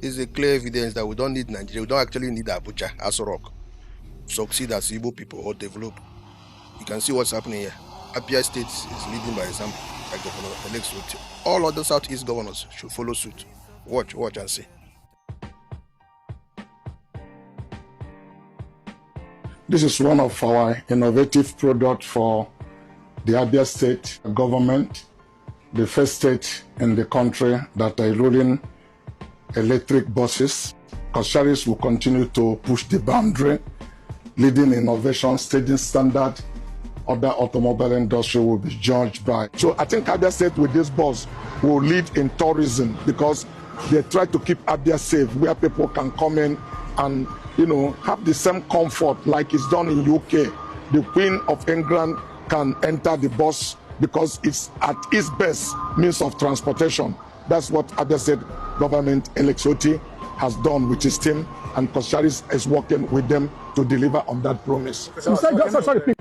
is a clear evidence that we don't need Nigeria. We don't actually need Abuja as a rock succeed as Igbo people or develop. You can see what's happening here. Abia State is leading by example, like Governor Alex Otti. All other Southeast governors should follow suit. Watch and see. This is one of our innovative products for the Abia State government, the first state in the country that are rolling electric buses. Kosharis will continue to push the boundary, leading innovation, setting standard. Other automobile industry will be judged by. So I think Abia State with this bus will lead in tourism because they try to keep Abia safe, where people can come in and have the same comfort like it's done in UK. The Queen of England can enter the bus because it's at its best means of transportation. That's what Abia State government Alex Otti has done with his team, and Kosharis is working with them to deliver on that promise. Sorry.